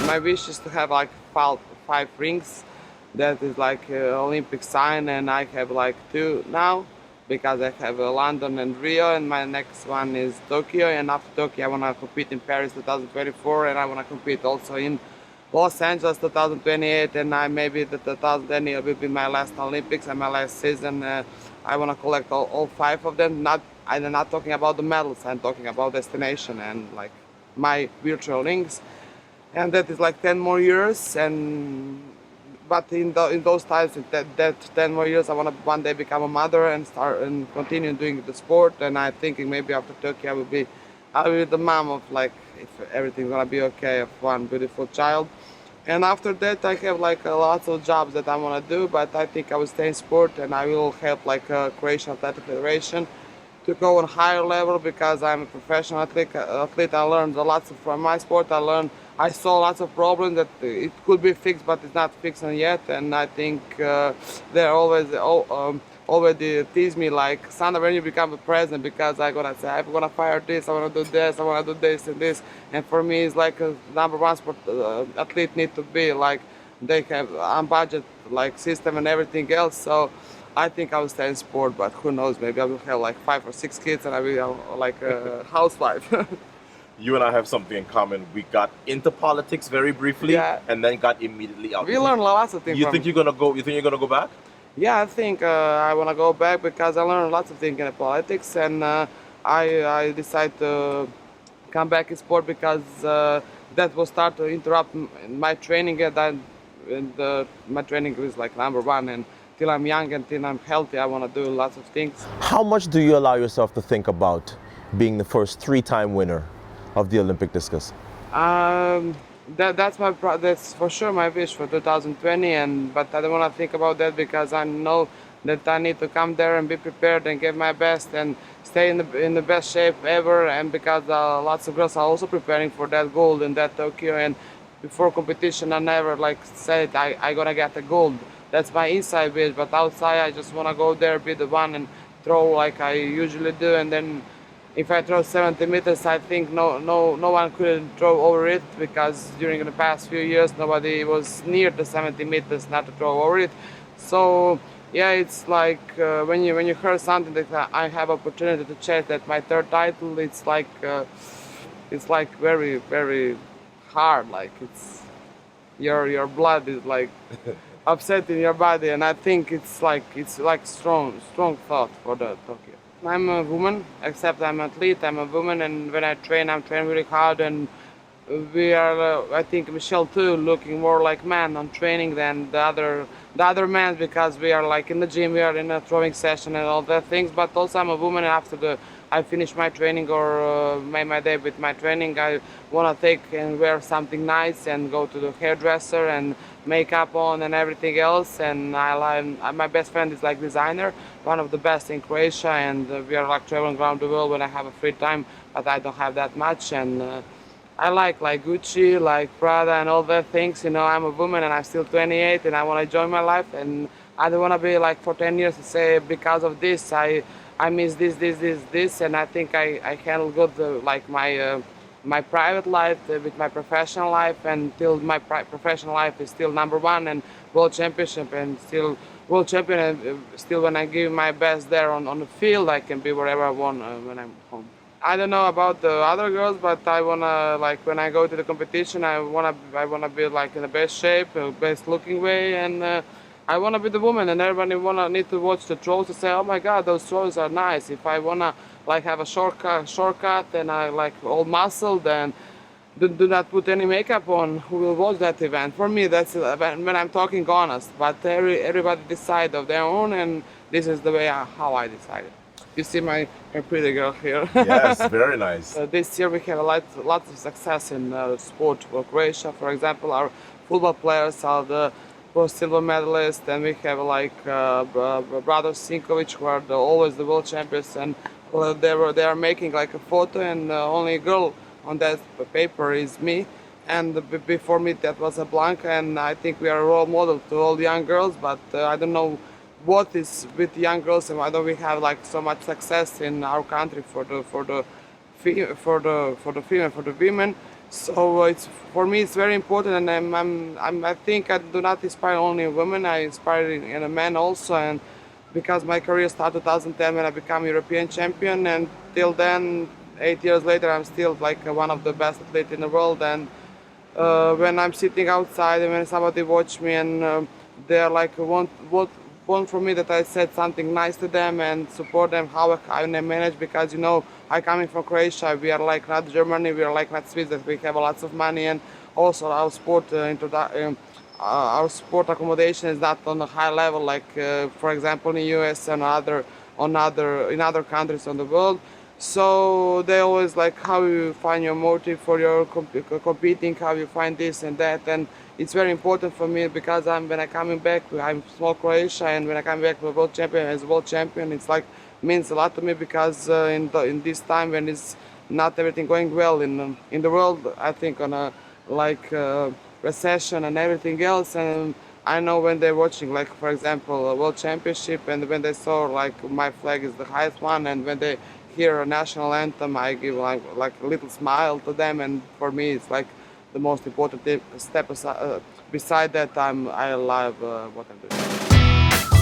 my wish is to have like five rings. That is like Olympic sign, and I have like two now because I have London and Rio, and my next one is Tokyo. And after Tokyo, I want to compete in Paris 2024, and I want to compete also in Los Angeles 2028, and maybe the 2020 will be my last Olympics and my last season. I want to collect all five of them. I'm not talking about the medals. I'm talking about destination and like my virtual rings, and that is like 10 more years. And but in those times, that 10 more years, I want to one day become a mother and start and continue doing the sport. And I'm thinking maybe after Turkey, I will be the mom of like, if everything's gonna be okay, of one beautiful child. And after that, I have like lots of jobs that I want to do, but I think I will stay in sport and I will help like Croatian Athletic Federation to go on higher level because I'm a professional athlete. I learned a lot from my sport. I saw lots of problems that it could be fixed, but it's not fixed yet. And I think they're already tease me like, Sandra, when you become a president, because I'm gonna say I'm gonna fire this, I wanna do this, I wanna do this and this. And for me, it's like a number one sport athlete need to be like they have on budget like system and everything else. So I think I will stay in sport, but who knows? Maybe I will have like 5 or 6 kids, and I will like a housewife. You and I have something in common. We got into politics very briefly, Yeah. and then got immediately out. We learn lots of things. You think you're gonna go? You think you're gonna go back? Yeah, I think I want to go back because I learned lots of things in politics, and I decided to come back in sport because that will start to interrupt my training, my training is like number one. And till I'm young and till I'm healthy, I want to do lots of things. How much do you allow yourself to think about being the first 3-time winner of the Olympic discus? That's for sure my wish for 2020, but I don't want to think about that because I know that I need to come there and be prepared and give my best and stay in the best shape ever. And because lots of girls are also preparing for that gold in that Tokyo, and before competition I never like said I gonna get a gold. That's my inside wish, but outside I just want to go there, be the one and throw like I usually do. And then if I throw 70 meters, I think no one could throw over it because during the past few years nobody was near the 70 meters not to throw over it. So yeah, it's like when you heard something that I have opportunity to chase that my third title, it's like very very hard. Like it's your blood is like upset in your body, and I think it's like strong thought for the Tokyo. I'm a woman, except I'm an athlete. I'm a woman, and when I train, I'm training really hard. And we are, I think Michelle too, looking more like man on training than the other men, because we are like in the gym, we are in a throwing session and all that things. But also I'm a woman, and after I finish my training or my day with my training, I want to take and wear something nice and go to the hairdresser and makeup on and everything else. And my best friend is like designer, one of the best in Croatia, and we are like traveling around the world when I have a free time, but I don't have that much. And I like Gucci, like Prada and all that things. You know, I'm a woman and I'm still 28 and I want to enjoy my life, and I don't want to be like for 10 years to say because of this I miss this, and I think I handle good like my private life with my professional life, and till my professional life is still number one and world championship and still world champion, and still when I give my best there on the field, I can be wherever I want when I'm home. I don't know about the other girls, but I wanna like when I go to the competition, I wanna be like in the best shape, best looking way, and I wanna be the woman, and everybody need to watch the throws to say, oh my God, those throws are nice. If I wanna like have a shortcut, and I like all muscle, then do not put any makeup on. Who will watch that event? For me, that's when I'm talking honest. But everybody decide of their own, and this is the way how I decided. You see my pretty girl here. Yes, very nice. This year we have lots of success in sport. For Croatia, for example, our football players are the silver medalists, and we have like brothers Sinkovic, who are always the world champions, and they are making like a photo, and only girl on that paper is me. And before me that was a Blanca, and I think we are a role model to all young girls, but I don't know what is with young girls and why don't we have like so much success in our country for the women. So it's for me it's very important, and I think I do not inspire only women. I inspire in a men also, and because my career started 2010 when I became European champion, and till then, 8 years later, I'm still like one of the best athletes in the world. And when I'm sitting outside and when somebody watch me and they're like want from me that I said something nice to them and support them how I manage, because you know I coming from Croatia, we are like not Germany, we are like not Swiss that we have lots of money, and also our sport our sport accommodation is not on a high level like for example in the US and in other countries on the world. So they always like how you find your motive for your competing, how you find this and that, and it's very important for me because when I coming back, I'm small Croatia, and when I come back to a world champion as a world champion, it's like means a lot to me because in this time when it's not everything going well in the world, I think on a like recession and everything else, and I know when they're watching, like for example, a world championship, and when they saw like my flag is the highest one, and when they hear a national anthem, I give like a little smile to them, and for me, it's like the most important step. Beside that, I love what I'm doing.